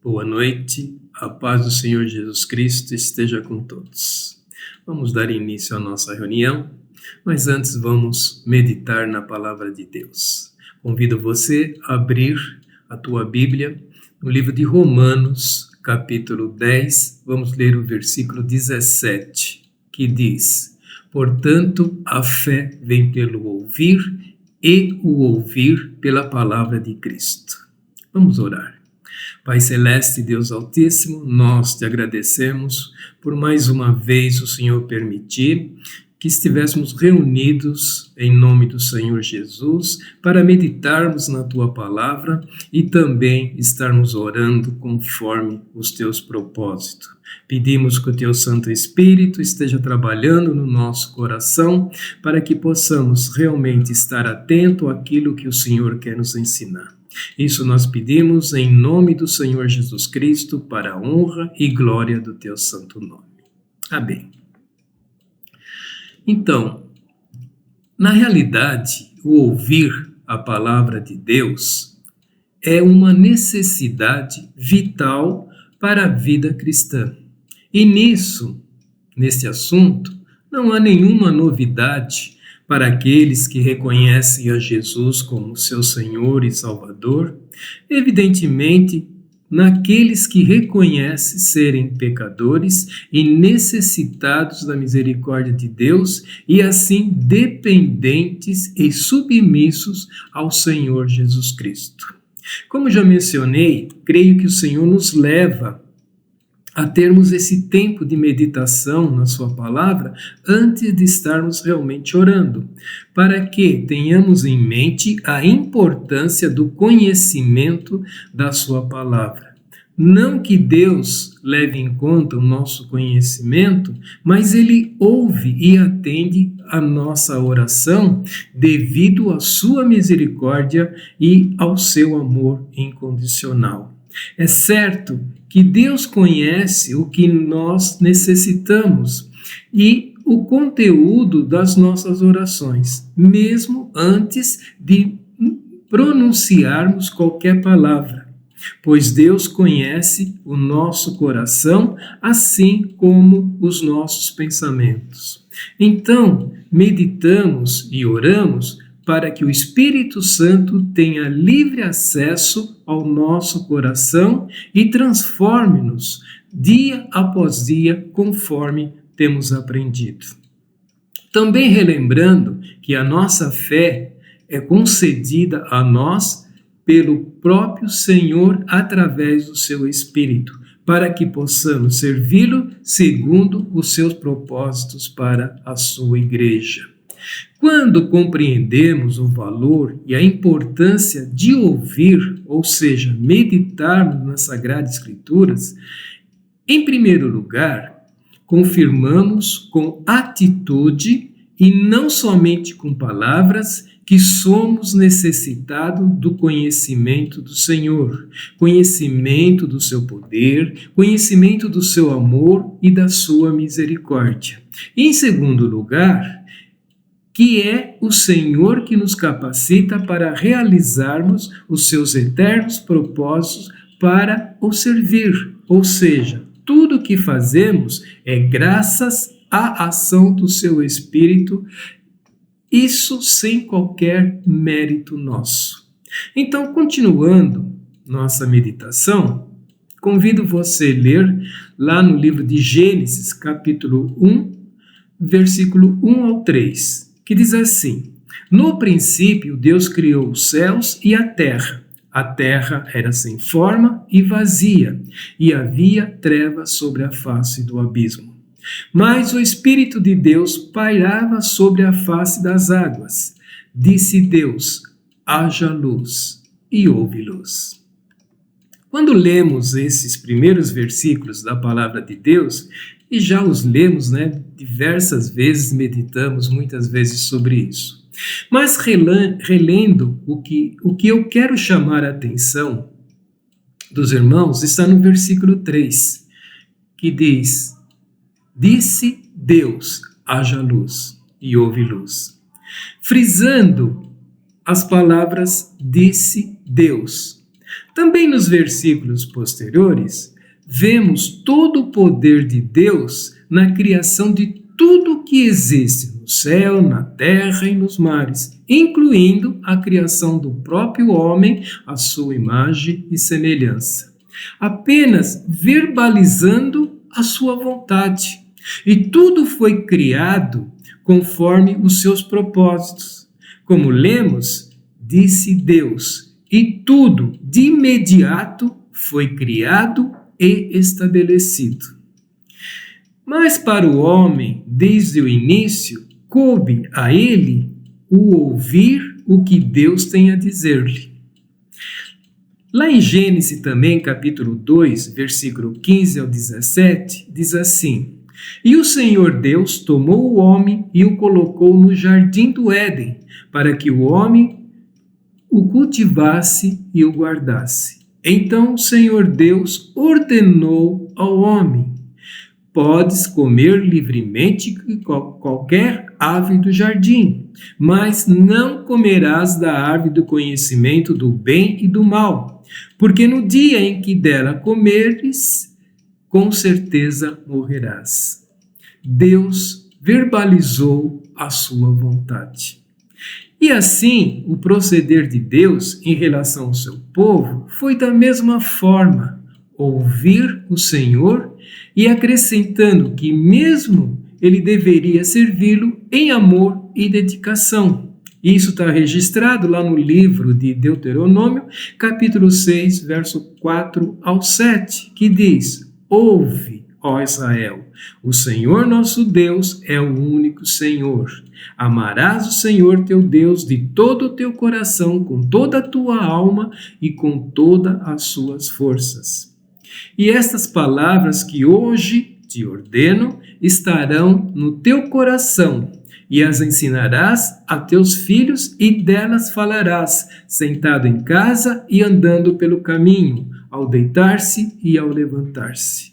Boa noite, a paz do Senhor Jesus Cristo esteja com todos. Vamos dar início à nossa reunião, mas antes vamos meditar na palavra de Deus. Convido você a abrir a tua Bíblia no livro de Romanos, capítulo 10, vamos ler o versículo 17, que diz: Portanto, a fé vem pelo ouvir e o ouvir pela palavra de Cristo. Vamos orar. Pai Celeste, Deus Altíssimo, nós te agradecemos por mais uma vez o Senhor permitir que estivéssemos reunidos em nome do Senhor Jesus para meditarmos na tua palavra e também estarmos orando conforme os teus propósitos. Pedimos que o teu Santo Espírito esteja trabalhando no nosso coração para que possamos realmente estar atento àquilo que o Senhor quer nos ensinar. Isso nós pedimos em nome do Senhor Jesus Cristo, para a honra e glória do teu santo nome. Amém. Então, na realidade, o ouvir a palavra de Deus é uma necessidade vital para a vida cristã. E nesse assunto, não há nenhuma novidade para aqueles que reconhecem a Jesus como seu Senhor e Salvador, evidentemente, naqueles que reconhecem serem pecadores e necessitados da misericórdia de Deus e assim dependentes e submissos ao Senhor Jesus Cristo. Como já mencionei, creio que o Senhor nos leva a termos esse tempo de meditação na sua palavra antes de estarmos realmente orando, para que tenhamos em mente a importância do conhecimento da sua palavra. Não que Deus leve em conta o nosso conhecimento, mas Ele ouve e atende a nossa oração devido à sua misericórdia e ao seu amor incondicional. É certo que Deus conhece o que nós necessitamos e o conteúdo das nossas orações, mesmo antes de pronunciarmos qualquer palavra, pois Deus conhece o nosso coração, assim como os nossos pensamentos. Então, meditamos e oramos para que o Espírito Santo tenha livre acesso ao nosso coração e transforme-nos dia após dia, conforme temos aprendido. Também relembrando que a nossa fé é concedida a nós pelo próprio Senhor através do seu Espírito, para que possamos servi-lo segundo os seus propósitos para a sua igreja. Quando compreendemos o valor e a importância de ouvir, ou seja, meditarmos nas Sagradas Escrituras, em primeiro lugar, confirmamos com atitude e não somente com palavras que somos necessitados do conhecimento do Senhor, conhecimento do seu poder, conhecimento do seu amor e da sua misericórdia. E, em segundo lugar, que é o Senhor que nos capacita para realizarmos os seus eternos propósitos para o servir. Ou seja, tudo o que fazemos é graças à ação do seu Espírito, isso sem qualquer mérito nosso. Então, continuando nossa meditação, convido você a ler lá no livro de Gênesis, capítulo 1, versículo 1 ao 3. Que diz assim: No princípio, Deus criou os céus e a terra. A terra era sem forma e vazia, e havia trevas sobre a face do abismo. Mas o Espírito de Deus pairava sobre a face das águas. Disse Deus: haja luz, e houve luz. Quando lemos esses primeiros versículos da palavra de Deus, e já os lemos, diversas vezes, meditamos muitas vezes sobre isso. Mas relendo o que eu quero chamar a atenção dos irmãos está no versículo 3, que diz: Disse Deus, haja luz, e houve luz. Frisando as palavras disse Deus. Também nos versículos posteriores, vemos todo o poder de Deus na criação de tudo que existe no céu, na terra e nos mares, incluindo a criação do próprio homem, à sua imagem e semelhança, apenas verbalizando a sua vontade. E tudo foi criado conforme os seus propósitos. Como lemos, disse Deus, e tudo de imediato foi criado e estabelecido. Mas para o homem, desde o início, coube a ele o ouvir o que Deus tem a dizer-lhe. Lá em Gênesis também, capítulo 2, versículo 15 ao 17, diz assim: E o Senhor Deus tomou o homem e o colocou no jardim do Éden, para que o homem o cultivasse e o guardasse. Então o Senhor Deus ordenou ao homem: Podes comer livremente qualquer ave do jardim, mas não comerás da árvore do conhecimento do bem e do mal, porque no dia em que dela comeres, com certeza morrerás. Deus verbalizou a sua vontade. E assim, o proceder de Deus em relação ao seu povo foi da mesma forma: ouvir o Senhor e acrescentando que mesmo ele deveria servi-lo em amor e dedicação. Isso está registrado lá no livro de Deuteronômio, capítulo 6, verso 4 ao 7, que diz: Ouve, ó Israel, o Senhor nosso Deus é o único Senhor. Amarás o Senhor teu Deus de todo o teu coração, com toda a tua alma e com todas as suas forças. E estas palavras que hoje te ordeno estarão no teu coração, e as ensinarás a teus filhos, e delas falarás, sentado em casa e andando pelo caminho, ao deitar-se e ao levantar-se.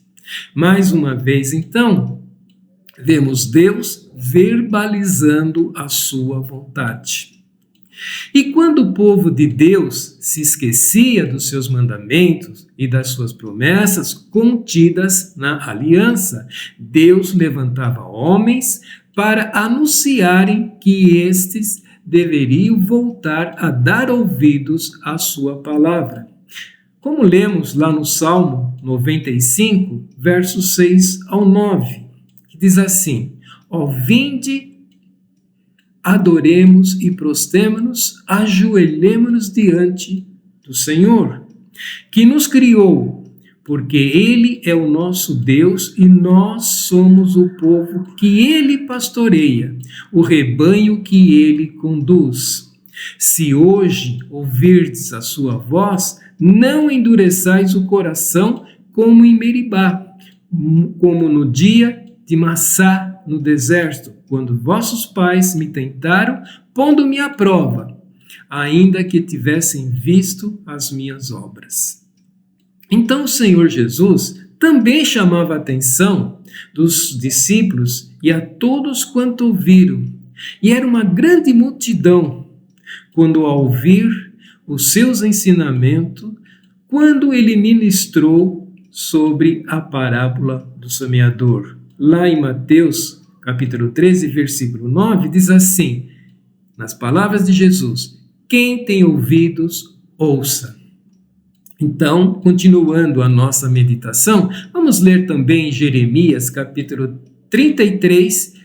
Mais uma vez, então, vemos Deus verbalizando a sua vontade. E quando o povo de Deus se esquecia dos seus mandamentos e das suas promessas contidas na aliança, Deus levantava homens para anunciarem que estes deveriam voltar a dar ouvidos à sua palavra. Como lemos lá no Salmo 95, versos 6 ao 9, que diz assim: Ó, vinde, adoremos e prostemo-nos, ajoelhemo-nos diante do Senhor, que nos criou, porque Ele é o nosso Deus e nós somos o povo que Ele pastoreia, o rebanho que Ele conduz. Se hoje ouvirdes a sua voz, não endureçais o coração como em Meribá, como no dia de Massá no deserto, quando vossos pais me tentaram, pondo-me à prova, ainda que tivessem visto as minhas obras. Então o Senhor Jesus também chamava a atenção dos discípulos e a todos quanto ouviram, e era uma grande multidão, quando ao ouvir os seus ensinamentos, quando ele ministrou sobre a parábola do semeador. Lá em Mateus, capítulo 13, versículo 9, diz assim, nas palavras de Jesus: quem tem ouvidos, ouça. Então, continuando a nossa meditação, vamos ler também Jeremias, capítulo 33,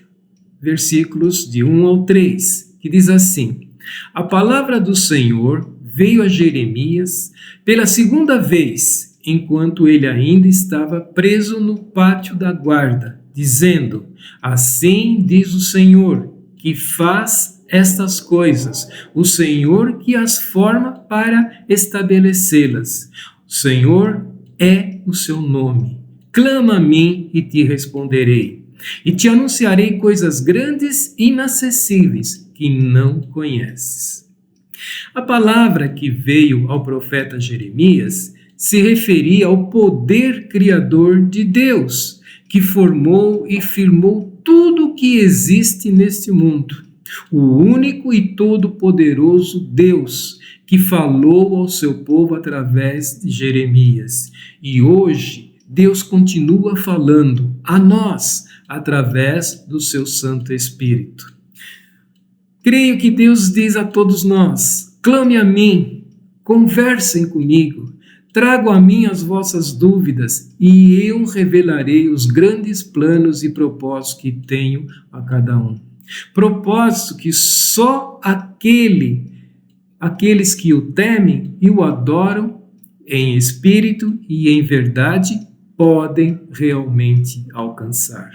versículos de 1 ao 3, que diz assim: a palavra do Senhor veio a Jeremias pela segunda vez, enquanto ele ainda estava preso no pátio da guarda, dizendo: assim diz o Senhor, que faz estas coisas, o Senhor que as forma para estabelecê-las. O Senhor é o seu nome. Clama a mim e te responderei, e te anunciarei coisas grandes e inacessíveis que não conheces. A palavra que veio ao profeta Jeremias se referia ao poder criador de Deus, que formou e firmou tudo o que existe neste mundo. O único e todo-poderoso Deus, que falou ao seu povo através de Jeremias. E hoje, Deus continua falando a nós através do seu Santo Espírito. Creio que Deus diz a todos nós: clame a mim, conversem comigo, trago a mim as vossas dúvidas e eu revelarei os grandes planos e propósitos que tenho a cada um. Propósito que só aqueles que o temem e o adoram em espírito e em verdade podem realmente alcançar.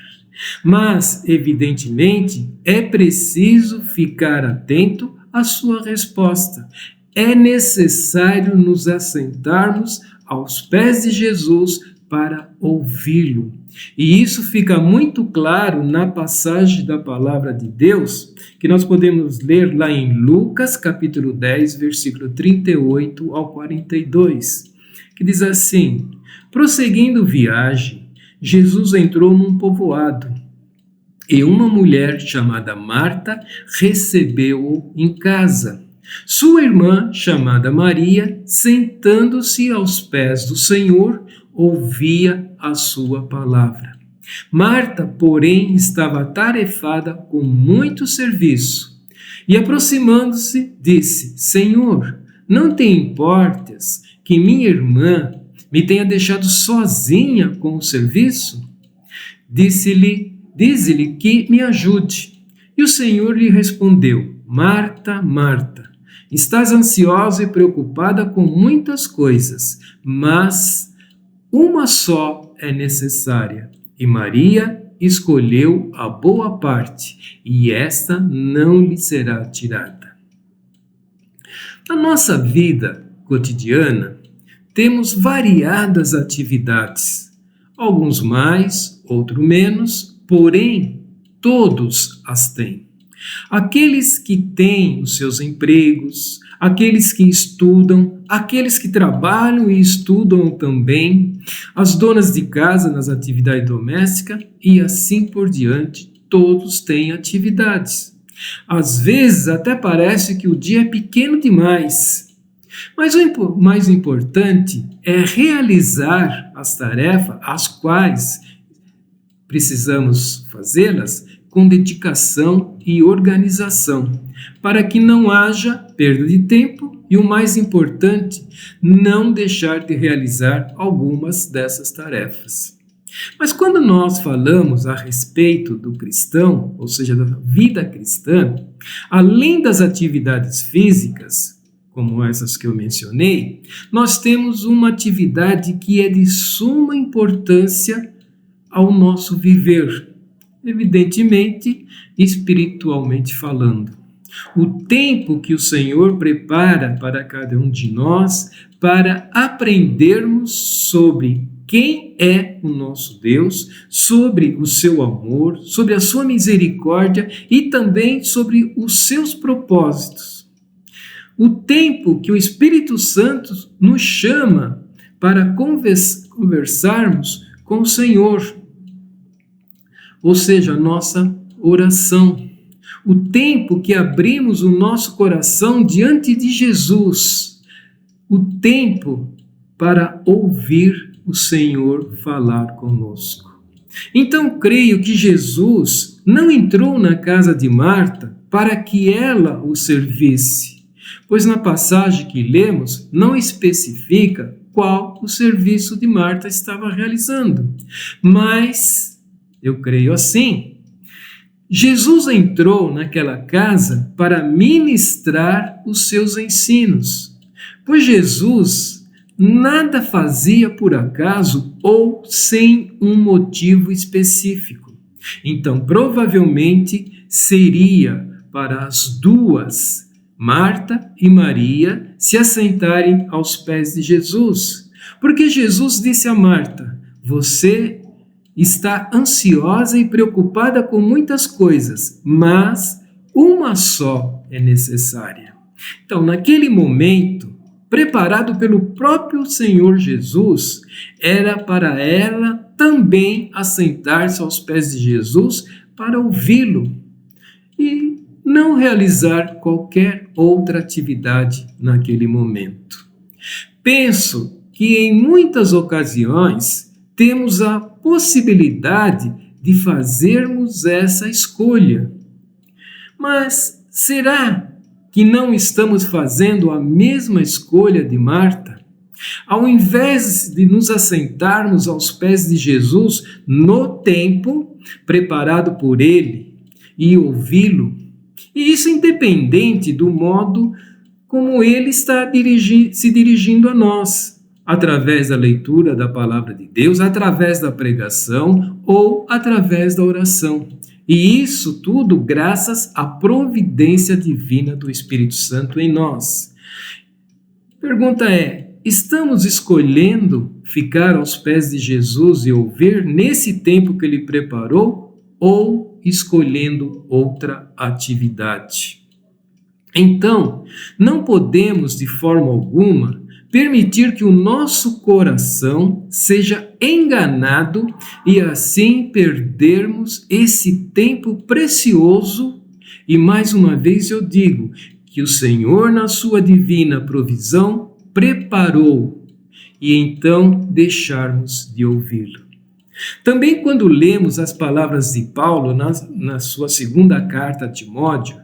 Mas, evidentemente, é preciso ficar atento à sua resposta. É necessário nos assentarmos aos pés de Jesus para ouvi-lo. E isso fica muito claro na passagem da palavra de Deus, que nós podemos ler lá em Lucas, capítulo 10, versículo 38 ao 42, que diz assim: prosseguindo viagem, Jesus entrou num povoado e uma mulher chamada Marta recebeu-o em casa. Sua irmã, chamada Maria, sentando-se aos pés do Senhor, ouvia a sua palavra. Marta, porém, estava atarefada com muito serviço e, aproximando-se, disse: Senhor, não te importas que minha irmã me tenha deixado sozinha com o serviço? Dize-lhe que me ajude. E o Senhor lhe respondeu: Marta, Marta, estás ansiosa e preocupada com muitas coisas, mas uma só é necessária. E Maria escolheu a boa parte, e esta não lhe será tirada. Na nossa vida cotidiana, temos variadas atividades, alguns mais, outros menos, porém, todos as têm. Aqueles que têm os seus empregos, aqueles que estudam, aqueles que trabalham e estudam também, as donas de casa nas atividades domésticas e assim por diante, todos têm atividades. Às vezes até parece que o dia é pequeno demais, mas o mais importante é realizar as tarefas as quais precisamos fazê-las com dedicação e organização, para que não haja perda de tempo e, o mais importante, não deixar de realizar algumas dessas tarefas. Mas quando nós falamos a respeito do cristão, ou seja, da vida cristã, além das atividades físicas, como essas que eu mencionei, nós temos uma atividade que é de suma importância ao nosso viver, evidentemente, espiritualmente falando. O tempo que o Senhor prepara para cada um de nós para aprendermos sobre quem é o nosso Deus, sobre o seu amor, sobre a sua misericórdia e também sobre os seus propósitos. O tempo que o Espírito Santo nos chama para conversarmos com o Senhor, ou seja, a nossa oração. O tempo que abrimos o nosso coração diante de Jesus. O tempo para ouvir o Senhor falar conosco. Então, creio que Jesus não entrou na casa de Marta para que ela o servisse, pois na passagem que lemos não especifica qual o serviço de Marta estava realizando. Mas eu creio assim, Jesus entrou naquela casa para ministrar os seus ensinos, pois Jesus nada fazia por acaso ou sem um motivo específico. Então, provavelmente seria para as duas, Marta e Maria, se assentarem aos pés de Jesus, porque Jesus disse a Marta: você está ansiosa e preocupada com muitas coisas, mas uma só é necessária. Então, naquele momento, preparado pelo próprio Senhor Jesus, era para ela também assentar-se aos pés de Jesus para ouvi-lo. E não realizar qualquer outra atividade naquele momento. Penso que em muitas ocasiões temos a possibilidade de fazermos essa escolha. Mas será que não estamos fazendo a mesma escolha de Marta? Ao invés de nos assentarmos aos pés de Jesus no templo preparado por ele e ouvi-lo, e isso independente do modo como ele está se dirigindo a nós, através da leitura da palavra de Deus, através da pregação ou através da oração. E isso tudo graças à providência divina do Espírito Santo em nós. Pergunta é: estamos escolhendo ficar aos pés de Jesus e ouvir nesse tempo que ele preparou ou escolhendo outra atividade? Então, não podemos de forma alguma permitir que o nosso coração seja enganado e assim perdermos esse tempo precioso. E mais uma vez eu digo que o Senhor, na sua divina provisão, preparou, e então deixarmos de ouvi-lo. Também quando lemos as palavras de Paulo na sua segunda carta a Timóteo,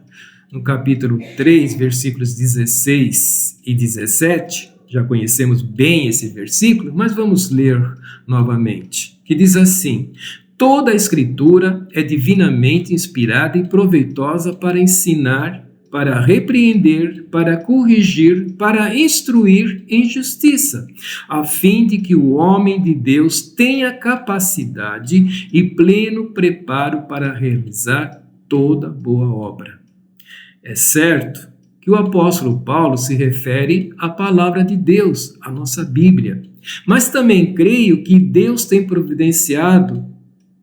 no capítulo 3, versículos 16 e 17, já conhecemos bem esse versículo, mas vamos ler novamente, que diz assim: toda a Escritura é divinamente inspirada e proveitosa para ensinar, para repreender, para corrigir, para instruir em justiça, a fim de que o homem de Deus tenha capacidade e pleno preparo para realizar toda boa obra. É certo que o apóstolo Paulo se refere à palavra de Deus, à nossa Bíblia, mas também creio que Deus tem providenciado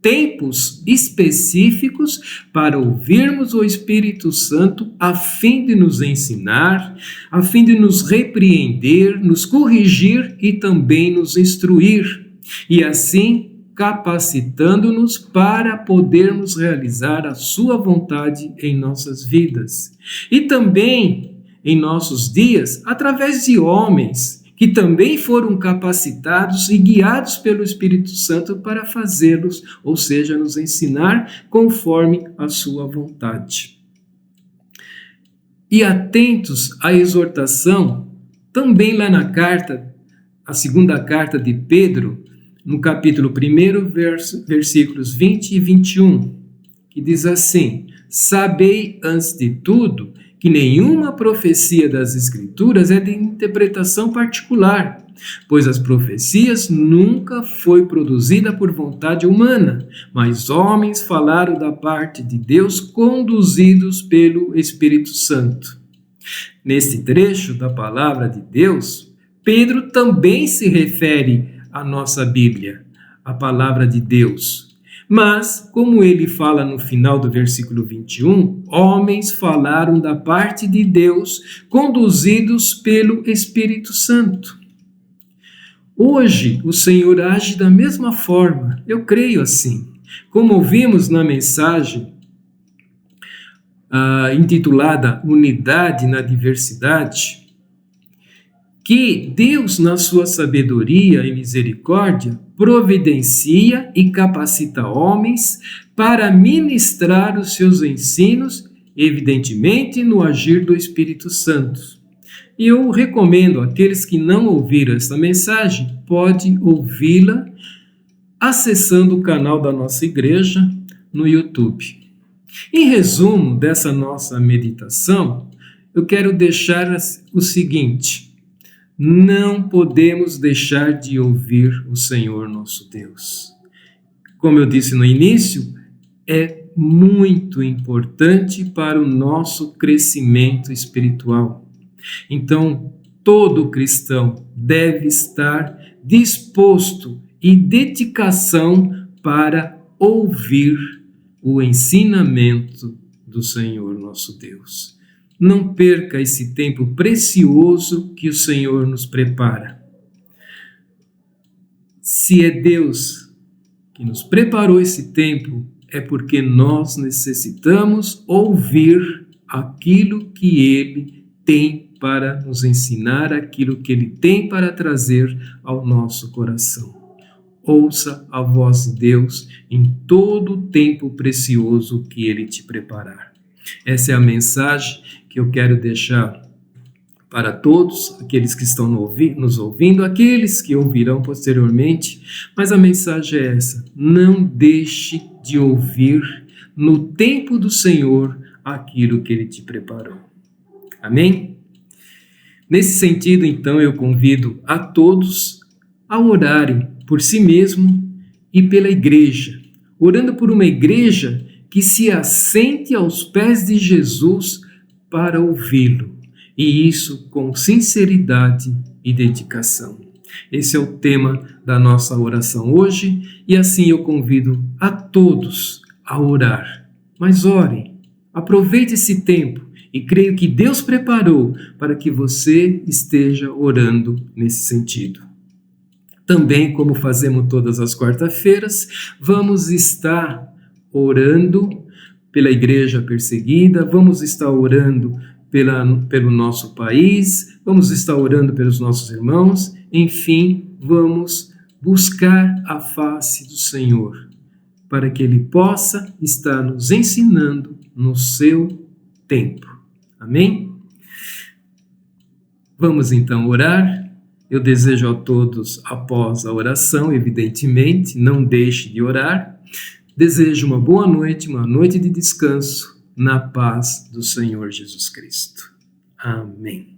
tempos específicos para ouvirmos o Espírito Santo a fim de nos ensinar, a fim de nos repreender, nos corrigir e também nos instruir, e assim capacitando-nos para podermos realizar a sua vontade em nossas vidas. E também em nossos dias, através de homens que também foram capacitados e guiados pelo Espírito Santo para fazê-los, ou seja, nos ensinar conforme a sua vontade. E atentos à exortação, também lá na carta, a segunda carta de Pedro, no capítulo 1, versículos 20 e 21, que diz assim: sabei antes de tudo que nenhuma profecia das Escrituras é de interpretação particular, pois as profecias nunca foi produzida por vontade humana, mas homens falaram da parte de Deus conduzidos pelo Espírito Santo. Neste trecho da palavra de Deus, Pedro também se refere à nossa Bíblia, a palavra de Deus. Mas, como ele fala no final do versículo 21, homens falaram da parte de Deus, conduzidos pelo Espírito Santo. Hoje, o Senhor age da mesma forma, eu creio assim. Como ouvimos na mensagem intitulada Unidade na Diversidade, que Deus, na sua sabedoria e misericórdia, providencia e capacita homens para ministrar os seus ensinos, evidentemente no agir do Espírito Santo. E eu recomendo àqueles que não ouviram esta mensagem, podem ouvi-la acessando o canal da nossa igreja no YouTube. Em resumo dessa nossa meditação, eu quero deixar o seguinte: não podemos deixar de ouvir o Senhor nosso Deus. Como eu disse no início, é muito importante para o nosso crescimento espiritual. Então, todo cristão deve estar disposto e dedicação para ouvir o ensinamento do Senhor nosso Deus. Não perca esse tempo precioso que o Senhor nos prepara. Se é Deus que nos preparou esse tempo, é porque nós necessitamos ouvir aquilo que Ele tem para nos ensinar, aquilo que Ele tem para trazer ao nosso coração. Ouça a voz de Deus em todo o tempo precioso que Ele te preparar. Essa é a mensagem que eu quero deixar para todos, aqueles que estão nos ouvindo, aqueles que ouvirão posteriormente, mas a mensagem é essa: não deixe de ouvir no tempo do Senhor aquilo que Ele te preparou. Amém? Nesse sentido, então, eu convido a todos a orarem por si mesmo e pela igreja, orando por uma igreja que se assente aos pés de Jesus para ouvi-lo, e isso com sinceridade e dedicação. Esse é o tema da nossa oração hoje, e assim eu convido a todos a orar. Mas orem, aproveite esse tempo, e creio que Deus preparou para que você esteja orando nesse sentido. Também, como fazemos todas as quarta-feiras, vamos estar orando pela igreja perseguida, vamos estar orando pelo nosso país, vamos estar orando pelos nossos irmãos, enfim, vamos buscar a face do Senhor, para que Ele possa estar nos ensinando no seu tempo. Amém? Vamos então orar. Eu desejo a todos, após a oração, evidentemente, não deixe de orar. Desejo uma boa noite, uma noite de descanso, na paz do Senhor Jesus Cristo. Amém.